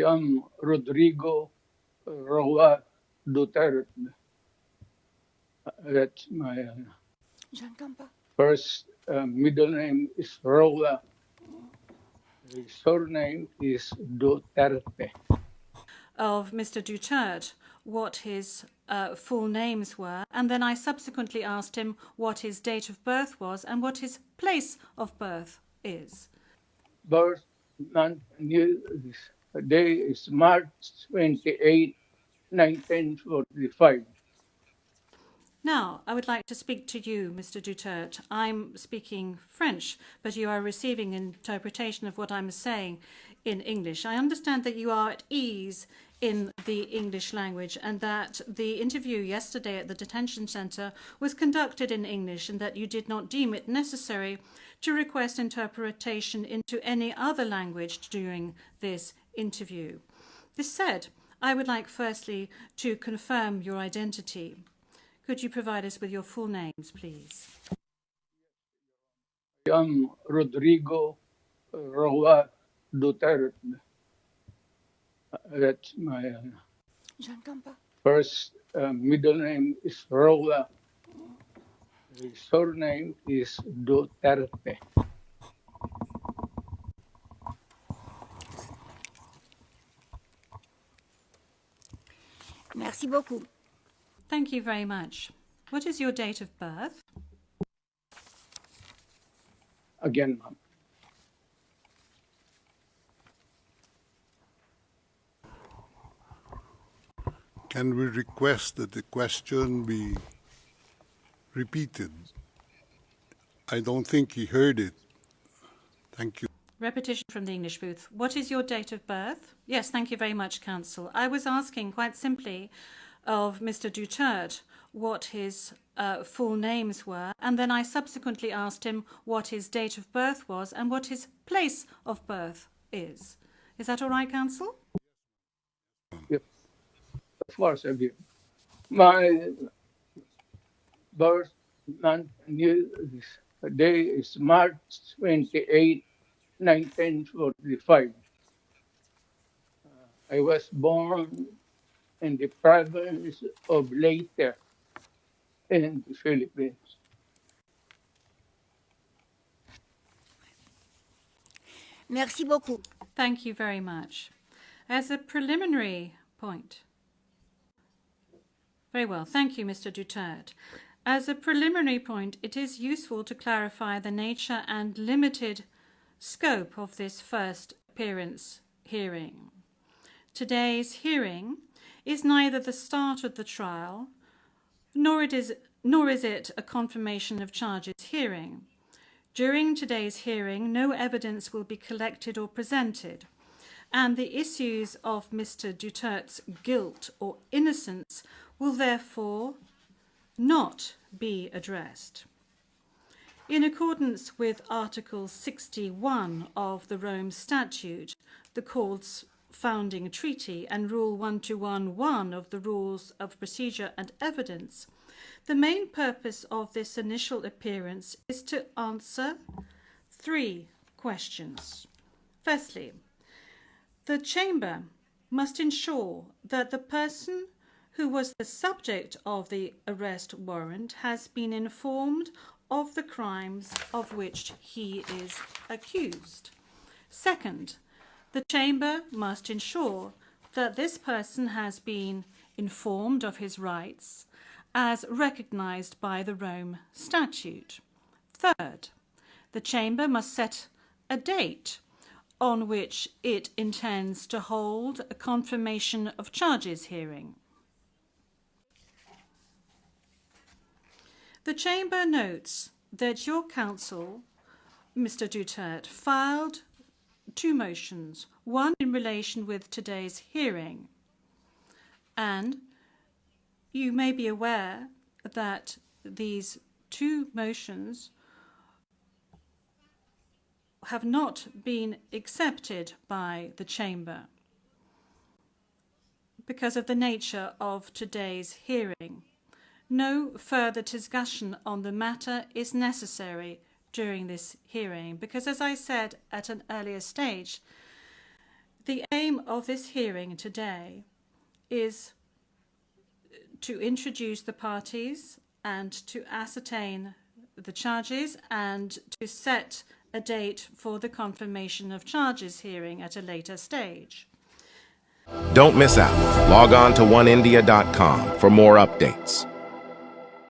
am Rodrigo Duterte. That's my first middle name is Roa. The surname is Duterte. Of Mr. Duterte what his full names were, and then I subsequently asked him what his date of birth was and what his place of birth is. Birth month day is March 28, 1945. Now, I would like to speak to you, Mr. Duterte. I'm speaking French, but you are receiving interpretation of what I'm saying in English. I understand that you are at ease in the English language and that the interview yesterday at the detention centre was conducted in English and that you did not deem it necessary to request interpretation into any other language during this interview. This said, I would like firstly to confirm your identity. Could you provide us with your full names, please? I am Rodrigo Duterte. That's my first middle name is Roa. The surname is Duterte. Merci beaucoup. Thank you very much. What is your date of birth? Again, Can we request that the question be repeated? I don't think he heard it. Thank you. Repetition from the English booth. What is your date of birth? Yes, thank you very much, Counsel. I was asking quite simply of Mr. Duterte what his full names were, and then I subsequently asked him what his date of birth was and what his place of birth is. Is that all right, Counsel? yep. Of course, I give. My birth month day is March 28, 1945. I was born in the province of Leyte in the Philippines. Merci beaucoup. Thank you very much. As a preliminary point. Very well. Thank you, Mr. Duterte. As a preliminary point, it is useful to clarify the nature and limited scope of this first appearance hearing. Today's hearing is neither the start of the trial, nor is it a confirmation of charges hearing. During today's hearing, no evidence will be collected or presented, and the issues of Mr. Duterte's guilt or innocence will therefore not be addressed. In accordance with Article 61 of the Rome Statute, the Court's founding treaty, and Rule 1211 of the Rules of Procedure and Evidence, the main purpose of this initial appearance is to answer 3 questions. Firstly, the Chamber must ensure that the person who was the subject of the arrest warrant has been informed of the crimes of which he is accused. Second, the Chamber must ensure that this person has been informed of his rights as recognised by the Rome Statute. Third, the Chamber must set a date on which it intends to hold a confirmation of charges hearing. The Chamber notes that your counsel, Mr. Duterte, filed 2 motions, one in relation with today's hearing, and you may be aware that these 2 motions have not been accepted by the Chamber because of the nature of today's hearing. No further discussion on the matter is necessary during this hearing because, as I said at an earlier stage, The aim of this hearing today is to introduce the parties and to ascertain the charges and to set a date for the confirmation of charges hearing at a later stage. Don't miss out. Log on to oneindia.com for more updates.